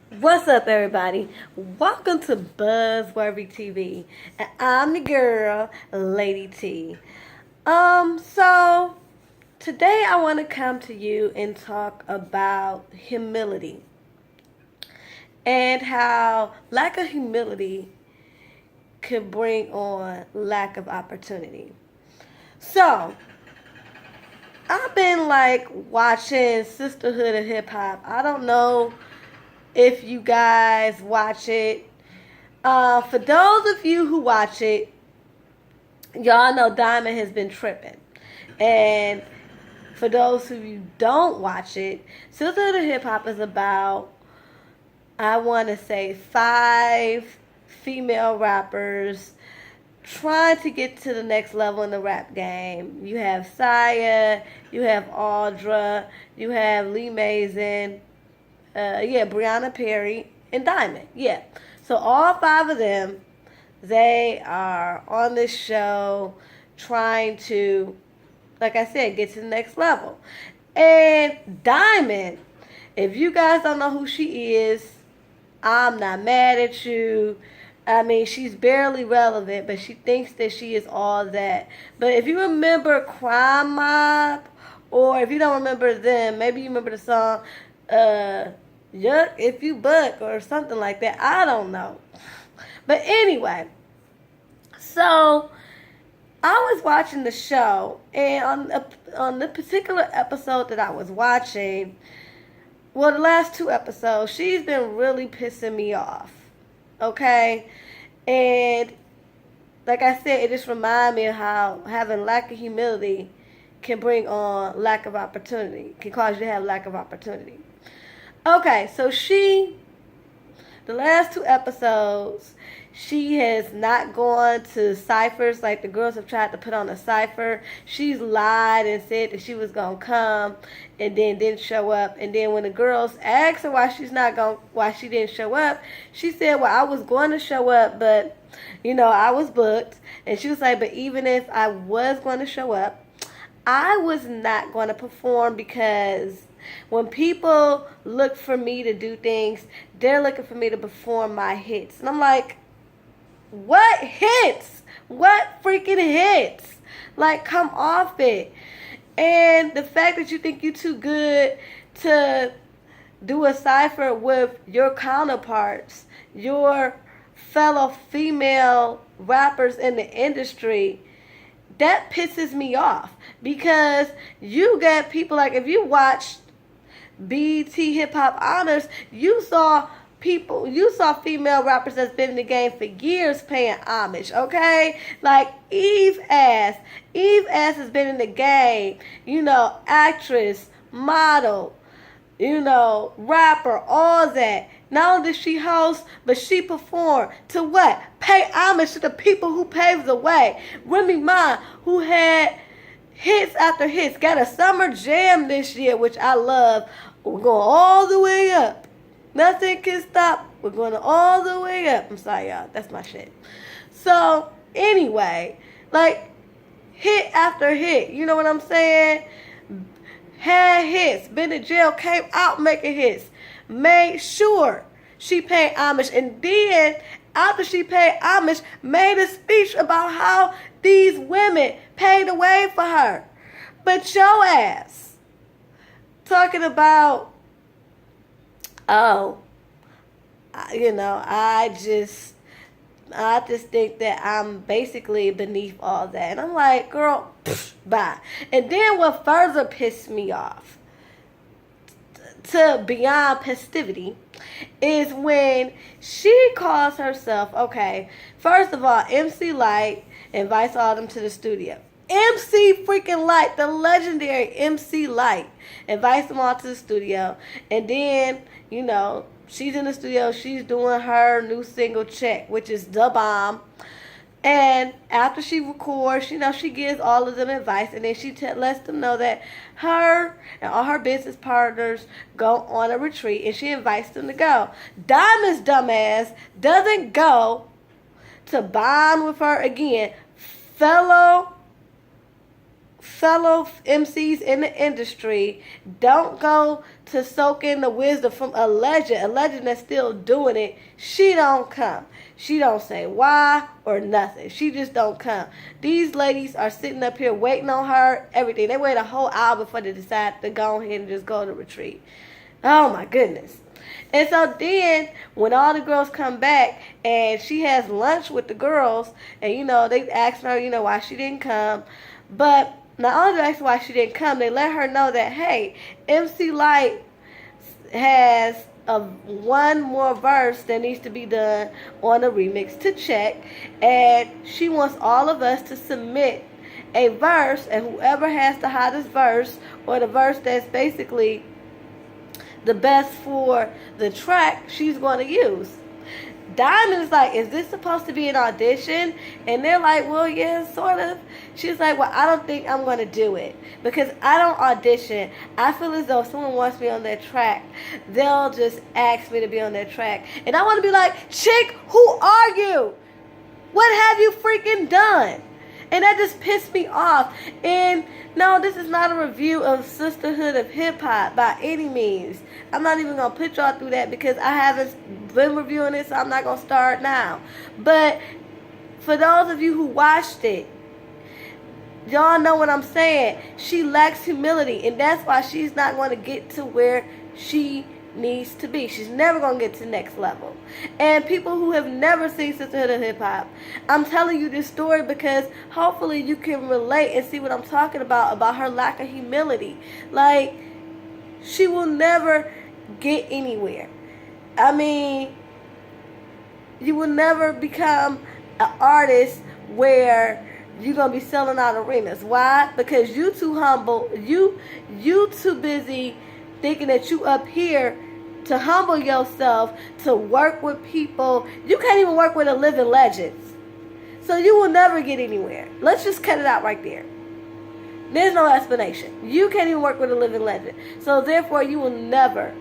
What's up, everybody? Welcome to Buzzworthy TV, and I'm the girl, Lady T. So today I want to come to you and talk about humility and how lack of humility can bring on lack of opportunity. So I've been watching Sisterhood of Hip Hop. I don't know if you guys watch it. For those of you who watch it, y'all know Diamond has been tripping. And for those of you who don't watch it, Sisterhood of Hip Hop is about, I want to say, 5 female rappers trying to get to the next level in the rap game. You have Saya, you have Audra, you have Lee Mason, Brianna Perry, and Diamond. Yeah. So all 5 of them, they are on this show trying to, like I said, get to the next level. And Diamond, if you guys don't know who she is, I'm not mad at you. I mean, she's barely relevant, but she thinks that she is all that. But if you remember Crime Mob, or if you don't remember them, maybe you remember the song, Yuck if you buck, or something like that. I don't know. But anyway, so I was watching the show, and on the particular episode that I was watching, well, the last 2 episodes, she's been really pissing me off. Okay? And like I said, it just reminds me of how having lack of humility can bring on lack of opportunity, can cause you to have lack of opportunity. Okay, so the last 2 episodes, she has not gone to Cyphers, like the girls have tried to put on a Cypher. She's lied and said that she was going to come and then didn't show up. And then when the girls asked her why she didn't show up, she said, well, I was going to show up, but, I was booked. And she was like, but even if I was going to show up, I was not going to perform because when people look for me to do things, they're looking for me to perform my hits. And I'm like, what hits? What freaking hits? Like, come off it. And the fact that you think you're too good to do a cypher with your counterparts, your fellow female rappers in the industry, that pisses me off. Because you get people, like, if you watched BT Hip Hop Honors, you saw female rappers that's been in the game for years paying homage, okay? Like Eve Ass has been in the game, actress, model, rapper, all that. Not only did she host, but she performed to what? Pay homage to the people who paved the way. Remy Ma, who had hits after hits, got a summer jam this year, which I love. We're going all the way up. Nothing can stop. We're going all the way up. I'm sorry, y'all. That's my shit. So, anyway, like, hit after hit. You know what I'm saying? Had hits. Been to jail. Came out making hits. Made sure she paid homage. And then, after she paid homage, made a speech about how these women paid the way for her. But your ass, talking about, I just think that I'm basically beneath all that. And I'm like, girl, bye. And then what further pissed me off, to beyond festivity, is when she calls herself, okay, first of all, MC Lyte invites all them to the studio. MC freaking Lyte, the legendary MC Lyte, invites them all to the studio. And then, she's in the studio, she's doing her new single Check, which is the bomb. And after she records, she gives all of them advice, and then she lets them know that her and all her business partners go on a retreat, and she invites them to go. Diamond's dumbass doesn't go to bond with her again, fellow fellow MCs in the industry don't go to soak in the wisdom from a legend that's still doing it, she don't come. She don't say why or nothing. She just don't come. These ladies are sitting up here waiting on her, everything. They wait a whole hour before they decide to go ahead and just go to retreat. Oh my goodness. And so then, when all the girls come back and she has lunch with the girls, and they ask her, why she didn't come. But not only they ask why she didn't come, they let her know that, hey, MC Lyte has one more verse that needs to be done on the remix to check, and she wants all of us to submit a verse, and whoever has the hottest verse, or the verse that's basically the best for the track, she's going to use. Diamond is like, is this supposed to be an audition? And they're like, well, yeah, sort of. She's like, well, I don't think I'm going to do it because I don't audition. I feel as though if someone wants me on their track, they'll just ask me to be on their track. And I want to be like, chick, who are you? What have you freaking done? And that just pissed me off. And no, this is not a review of Sisterhood of Hip Hop by any means. I'm not even going to put y'all through that because I haven't been reviewing it, so I'm not going to start now. But for those of you who watched it, y'all know what I'm saying. She lacks humility, and that's why she's not going to get to where she needs to be. She's never going to get to the next level. And people who have never seen Sisterhood of Hip Hop, I'm telling you this story because hopefully you can relate and see what I'm talking about her lack of humility. Like, she will never get anywhere. I mean, you will never become an artist where you're going to be selling out arenas. Why? Because you too humble. You too busy thinking that you up here to humble yourself, to work with people. You can't even work with a living legend. So you will never get anywhere. Let's just cut it out right there. There's no explanation. You can't even work with a living legend. So therefore, you will never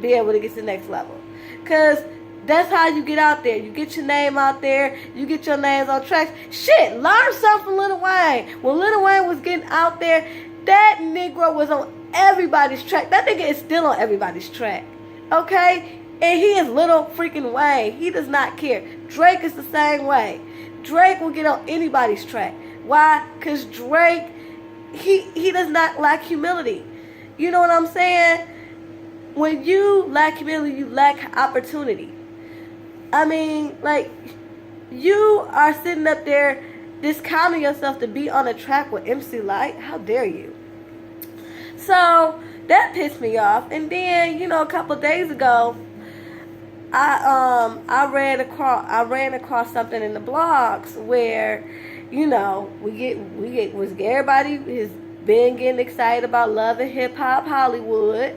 be able to get to the next level. Because that's how you get out there. You get your name out there. You get your names on tracks. Shit, learn something from Lil Wayne. When Lil Wayne was getting out there, that Negro was on everybody's track. That nigga is still on everybody's track. Okay? And he is Little freaking Wayne. He does not care. Drake is the same way. Drake will get on anybody's track. Why? Because Drake, he does not lack humility. You know what I'm saying? When you lack humility, you lack opportunity. I mean, like, you are sitting up there discounting yourself to be on a track with MC Lyte. How dare you? So that pissed me off. And then, a couple of days ago, I ran across something in the blogs where, everybody has been getting excited about Love and Hip Hop Hollywood,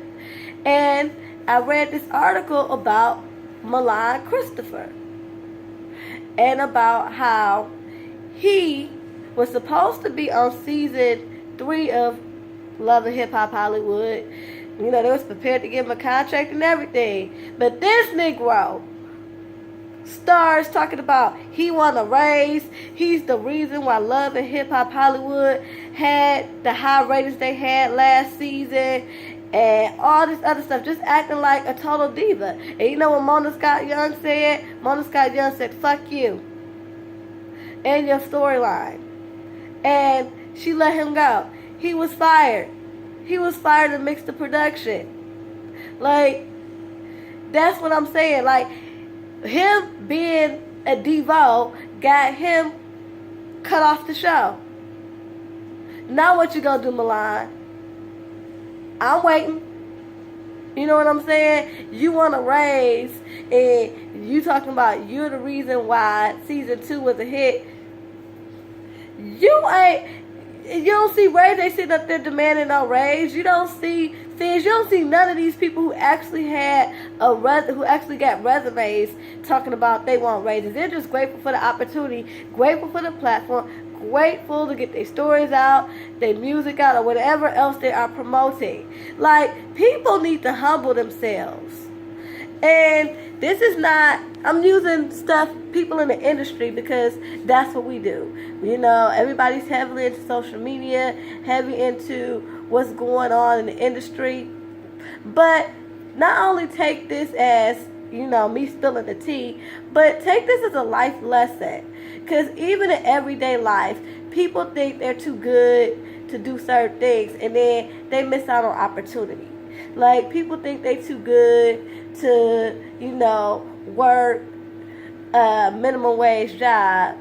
and I read this article about Milan Christopher and about how he was supposed to be on season 3 of Love and Hip Hop Hollywood. They was prepared to give him a contract and everything. But this Negro starts talking about he won a raise. He's the reason why Love and Hip Hop Hollywood had the high ratings they had last season. And all this other stuff. Just acting like a total diva. And you know what Mona Scott Young said? Mona Scott Young said, fuck you and your storyline. And she let him go. He was fired. He was fired to mix the production. Like, that's what I'm saying. Like, him being a Devo got him cut off the show. Now what you gonna do, Milan? I'm waiting. You know what I'm saying? You want a raise, and you talking about you're the reason why season 2 was a hit. You don't see Ray, they sitting up there demanding no raise. You don't see things. You don't see none of these people who actually got resumes talking about they want raises. They're just grateful for the opportunity, grateful for the platform, grateful to get their stories out, their music out, or whatever else they are promoting. Like, people need to humble themselves. And this is not, I'm using stuff, people in the industry, because that's what we do. You know, everybody's heavily into social media, heavy into what's going on in the industry. But not only take this as, you know, me spilling the tea, but take this as a life lesson. Because even in everyday life, people think they're too good to do certain things, and then they miss out on opportunity. Like, people think they too good to, you know, work a minimum wage job,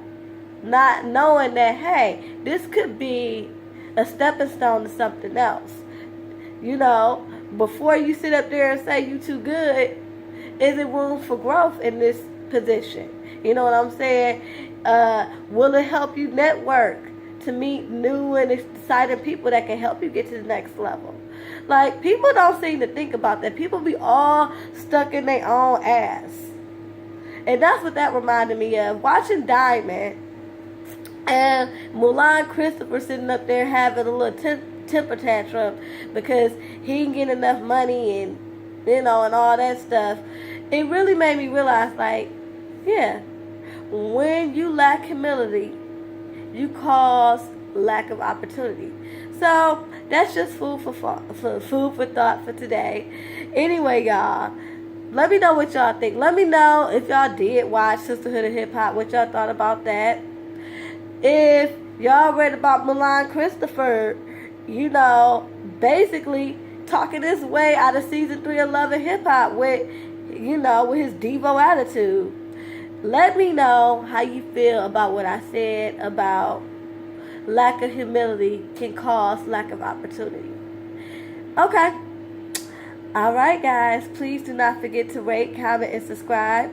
not knowing that, hey, this could be a stepping stone to something else. You know, before you sit up there and say you too good, is there room for growth in this position? You know what I'm saying? Will it help you network to meet new and exciting people that can help you get to the next level? Like, people don't seem to think about that. People be all stuck in their own ass. And that's what that reminded me of. Watching Diamond and Mulan Christopher sitting up there having a little temper tantrum because he didn't get enough money and, you know, and all that stuff. It really made me realize, like, yeah, when you lack humility, you cause lack of opportunity. So that's just food for thought for today. Anyway, y'all, let me know what y'all think. Let me know if y'all did watch Sisterhood of Hip Hop, what y'all thought about that. If y'all read about Mulan Christopher, you know, basically talking his way out of season 3 of Love and Hip Hop with, you know, with his Devo attitude. Let me know how you feel about what I said about lack of humility can cause lack of opportunity. Okay. All right, guys. Please do not forget to rate, comment, and subscribe.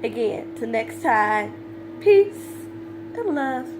Again, till next time, peace and love.